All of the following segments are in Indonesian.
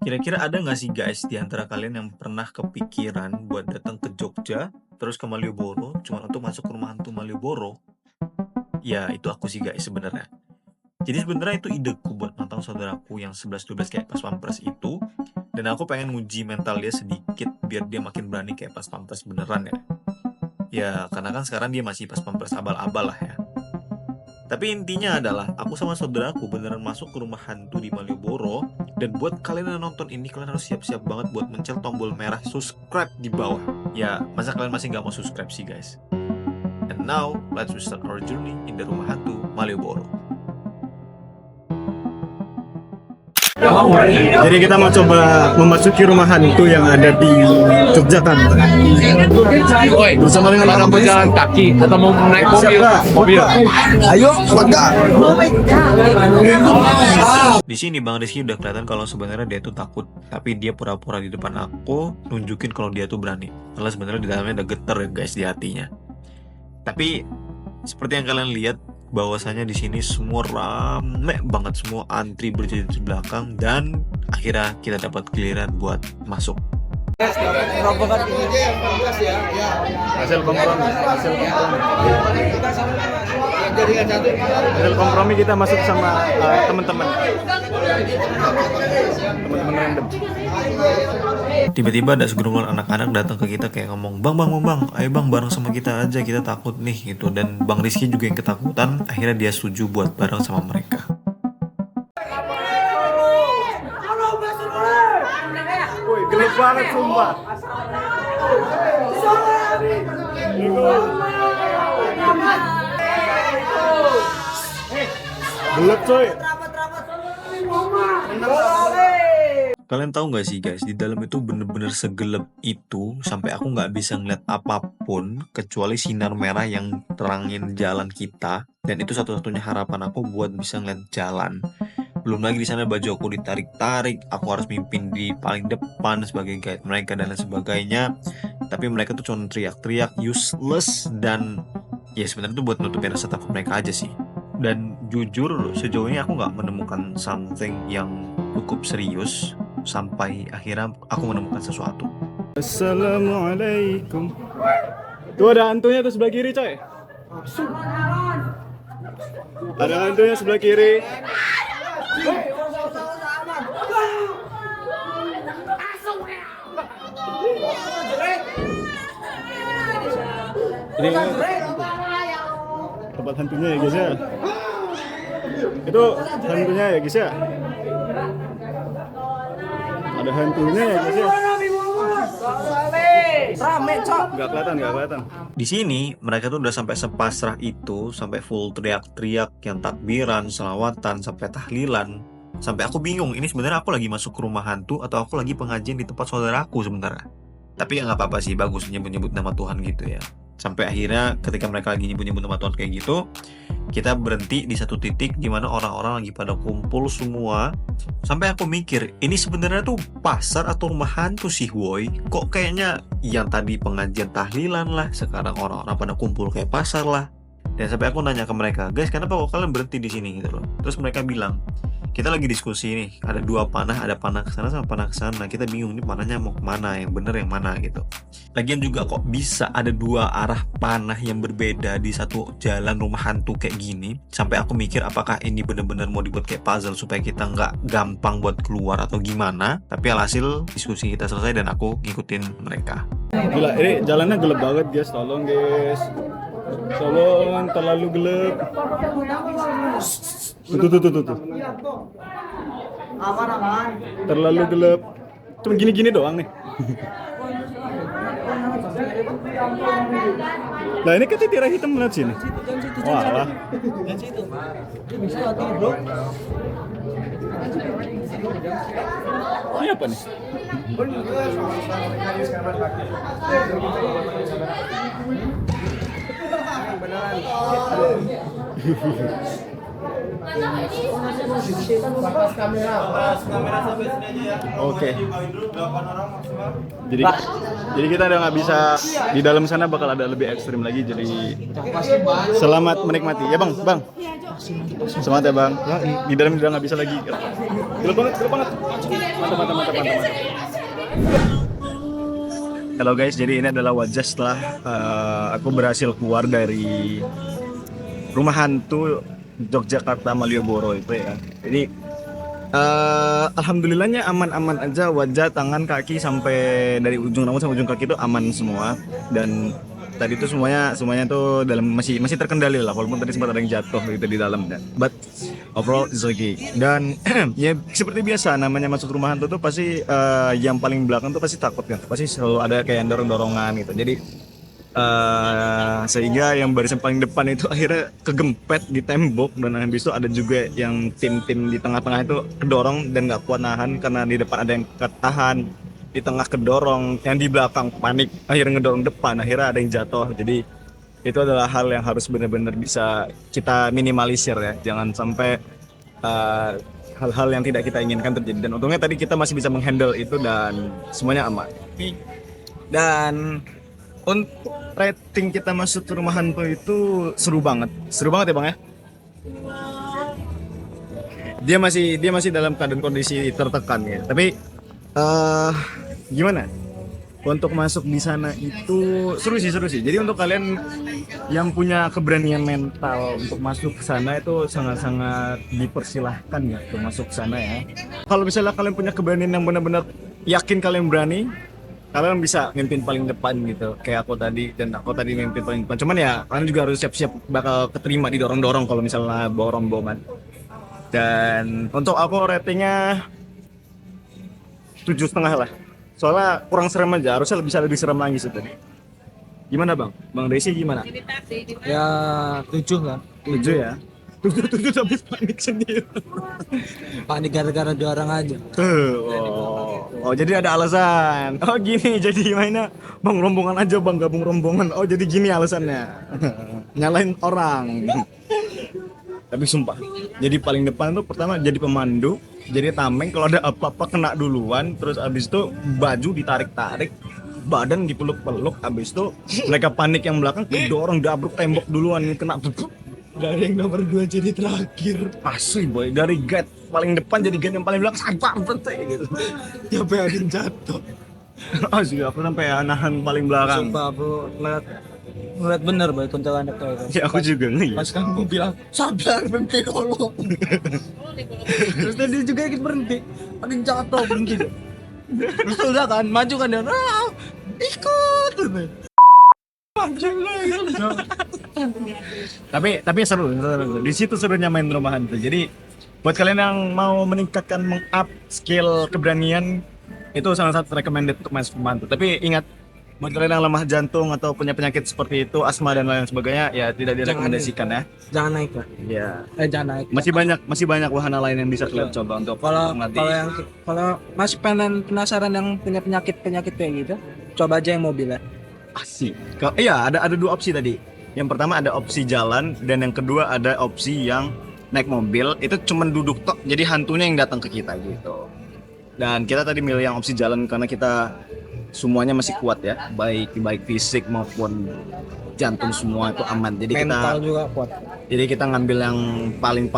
Kira-kira ada nggak sih guys di antara kalian yang pernah kepikiran buat datang ke Jogja, terus ke Malioboro, cuma untuk masuk ke rumah hantu Malioboro? Ya, itu aku sih guys sebenarnya. Jadi sebenarnya itu ideku buat nantang saudaraku yang 11-12 kayak pas pampres itu, dan aku pengen nguji mental dia sedikit biar dia makin berani kayak pas pampres beneran ya. Ya, karena kan sekarang dia masih pas pampres abal-abal lah ya. Tapi intinya adalah aku sama saudaraku beneran masuk ke rumah hantu di Malioboro. Dan buat kalian yang nonton ini, kalian harus siap-siap banget buat mencet tombol merah subscribe di bawah. Ya, masa kalian masih nggak mau subscribe sih guys? And now, let's start our journey in the rumah hantu Malioboro. Jadi kita mau coba memasuki rumah hantu yang ada di Yogyakarta. Bersama dengan orang berjalan kaki atau mau naik mobil. Ayo, semangat. Di sini Bang Rizky udah kelihatan kalau sebenarnya dia tuh takut, tapi dia pura-pura di depan aku nunjukin kalau dia tuh berani. Malah sebenarnya di dalamnya ada getar ya guys di hatinya. Tapi seperti yang kalian lihat, bahwasanya di sini semua rame banget, semua antri berjalan di belakang, dan akhirnya kita dapat giliran buat masuk. Hasil kompromi kita masuk sama teman-teman random. Tiba-tiba ada segerombolan anak-anak datang ke kita kayak ngomong, bang, ayo bang bareng sama kita aja, kita takut nih gitu. Dan Bang Rizky juga yang ketakutan, akhirnya dia setuju buat bareng sama mereka. Woi, gelap banget sumpah. Gelap coy. Kalian tahu nggak sih guys, di dalam itu bener-bener segelap itu sampai aku nggak bisa ngeliat apapun kecuali sinar merah yang terangin jalan kita, dan itu satu-satunya harapan aku buat bisa ngeliat jalan. Belum lagi di sana baju aku ditarik-tarik, aku harus mimpin di paling depan sebagai guide mereka dan lain sebagainya. Tapi mereka tuh cuma teriak-teriak useless, dan ya sebenarnya tuh buat nutupin rasa takut mereka aja sih. Dan jujur sejauh ini aku nggak menemukan something yang cukup serius sampai akhirnya aku menemukan sesuatu. Assalamualaikum. Tuh ada hantunya tuh sebelah kiri coy. Ada hantunya sebelah kiri. Ini tempat hantunya ya guys ya. Itu hantunya ya guys ya. Ada hantunya ya guys ya. Nggak kelihatan. Di sini mereka tuh udah sampai sepasrah itu, sampai full teriak-teriak yang takbiran, selawatan, sampai tahlilan. Sampai aku bingung, ini sebenarnya aku lagi masuk ke rumah hantu atau aku lagi pengajian di tempat saudaraku sebenarnya. Tapi ya nggak apa-apa sih, bagus nyebut-nyebut nama Tuhan gitu ya. Sampai akhirnya ketika mereka lagi nyebut-nyebut nama Tuhan kayak gitu, kita berhenti di satu titik di mana orang-orang lagi pada kumpul semua. Sampai aku mikir, ini sebenarnya tuh pasar atau rumah hantu sih woi? Kok kayaknya yang tadi pengajian tahlilan lah, sekarang orang-orang pada kumpul kayak pasar lah. Dan sampai aku nanya ke mereka, guys kenapa kok kalian berhenti di sini gitu loh. Terus mereka bilang, kita lagi diskusi nih, ada dua panah, ada panah ke sana sama panah ke sana. Kita bingung nih panahnya mau kemana, yang bener yang mana gitu. Lagian juga kok bisa ada dua arah panah yang berbeda di satu jalan rumah hantu kayak gini. Sampai aku mikir apakah ini bener-bener mau dibuat kayak puzzle supaya kita nggak gampang buat keluar atau gimana. Tapi alhasil diskusi kita selesai dan aku ngikutin mereka. Gila, ini jalannya gelap banget guys, tolong guys. Tolong, terlalu gelap. Tuh. Aman. Terlalu gelap. Cuma gini-gini doang nih. Nah ini kan tirai hitam melihat sini. Walah. Ini apa nih? Oke. Jadi jadi kita udah nggak bisa di dalam sana, bakal ada lebih ekstrim lagi. Jadi selamat menikmati ya bang. Semangat ya bang. Di dalam udah nggak bisa lagi. Gelap banget. Mantap. Halo guys, jadi ini adalah wajah setelah aku berhasil keluar dari rumah hantu Yogyakarta Malioboro itu ya. Jadi alhamdulillahnya aman-aman aja, wajah, tangan, kaki sampai dari ujung rambut sampai ujung kaki itu aman semua. Dan tadi itu semuanya tuh dalam masih terkendali lah, walaupun tadi sempat ada yang jatuh gitu di dalam. But overall it's okay. Dan ya seperti biasa, namanya masuk rumah hantu tuh pasti yang paling belakang tuh pasti takut kan, pasti selalu ada kayak dorong-dorongan gitu. Jadi sehingga yang barisan paling depan itu akhirnya kegempet di tembok, dan habis itu ada juga yang tim-tim di tengah-tengah itu kedorong dan nggak kuat nahan karena di depan ada yang ketahan, di tengah kedorong, yang di belakang panik akhirnya ngedorong depan, akhirnya ada yang jatuh. Jadi itu adalah hal yang harus benar-benar bisa kita minimalisir ya, jangan sampai hal-hal yang tidak kita inginkan terjadi. Dan untungnya tadi kita masih bisa menghandle itu dan semuanya aman. Dan untuk rating kita masuk ke rumah hantu itu seru banget ya bang ya. Dia masih dalam keadaan kondisi tertekan ya. Tapi gimana? Untuk masuk di sana itu seru sih. Jadi untuk kalian yang punya keberanian mental untuk masuk ke sana itu sangat-sangat dipersilahkan ya untuk masuk ke sana ya. Kalau misalnya kalian punya keberanian yang benar-benar yakin kalian berani, kalian bisa mimpin paling depan gitu. Kayak aku tadi, dan aku tadi mimpin paling depan. Cuman ya kalian juga harus siap-siap bakal keterima didorong-dorong kalau misalnya bawa rombongan. Dan untuk aku ratingnya 7,5 lah. Soalnya kurang serem aja, harusnya bisa lebih serem lagi sih tadi. Gimana bang? Bang Desi gimana? Ya 7 lah. 7 ya? 7 tapi panik sendiri. Panik gara-gara 2 orang aja. Oh jadi ada alasan. Oh gini jadi mainnya bang rombongan aja bang, gabung rombongan. Oh jadi gini alasannya. Nyalain orang. Tapi sumpah, jadi paling depan tuh pertama jadi pemandu, jadi tameng, kalau ada apa-apa kena duluan, terus abis itu baju ditarik-tarik, badan dipeluk-peluk, abis itu mereka panik yang belakang, dorong dabruk tembok duluan, kena Dari yang nomor 2 jadi terakhir. asli boy, dari guide paling depan jadi guide yang paling belakang, sabar penting gitu. Siapa yang akan jatuh? Asli aku sampai nahan paling belakang. Sumpah aku ngeliat bener boy kuntilanak itu. Ya aku juga nih. Pas kamu bilang sabar berhenti dulu. Terus dia juga ikut berhenti. Makin jatuh berhenti. Terus udah kan maju kan dia. Ikut. Tapi seru. Di situ serunya main rumah hantu. Jadi buat kalian yang mau meningkatkan meng-up skill keberanian, itu salah satu recommended untuk main rumah hantu. Tapi ingat, buat kalian yang lemah jantung atau punya penyakit seperti itu, asma dan lain sebagainya, ya tidak direkomendasikan ya. Jangan naik lah. Ya. Jangan naik. Masih banyak wahana lain yang bisa kalian coba untuk melatih. Kalau masih penasaran yang punya penyakit kayak gitu, coba aja yang mobil ya. Asik. Iya, ada 2 opsi tadi. Yang pertama ada opsi jalan, dan yang kedua ada opsi yang naik mobil. Itu cuman duduk tok, jadi hantunya yang datang ke kita gitu. Dan kita tadi milih yang opsi jalan karena kita semuanya masih kuat ya, baik fisik maupun jantung semua itu aman. Jadi mental juga kuat. Jadi kita ngambil yang paling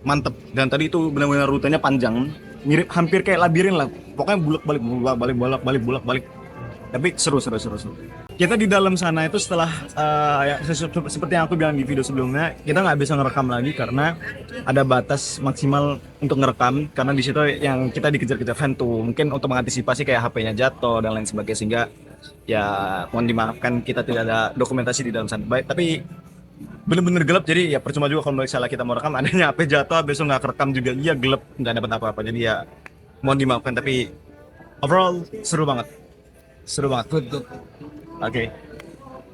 mantep. Dan tadi itu benar-benar rutenya panjang, mirip hampir kayak labirin lah. Pokoknya bolak-balik. Tapi seru. Kita di dalam sana itu setelah seperti yang aku bilang di video sebelumnya, kita nggak bisa ngerekam lagi karena ada batas maksimal untuk ngerekam, karena di situ yang kita dikejar-kejar hantu. Mungkin untuk mengantisipasi kayak HP-nya jatuh dan lain sebagainya, sehingga ya mohon dimaafkan kita tidak ada dokumentasi di dalam sana. Baik, tapi bener-bener gelap, jadi ya percuma juga kalau misalnya kita mau rekam, adanya HP jatuh besok nggak kerekam juga, iya gelap, nggak dapat apa-apa. Jadi ya mohon dimaafkan, tapi overall seru banget. Good. Oke.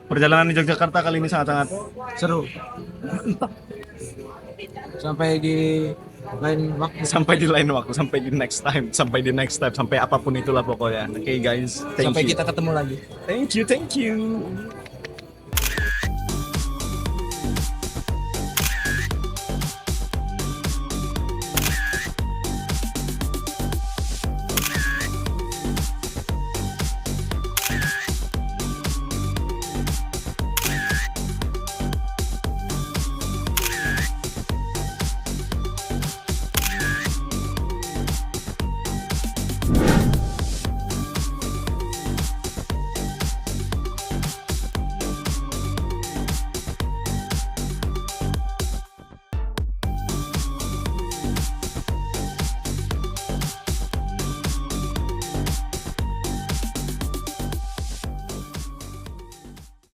Perjalanan di Yogyakarta kali ini sangat-sangat Seru. Sampai di lain waktu. Sampai di next time, sampai apapun itulah pokoknya. Oke guys, Sampai kita ketemu lagi. Thank you.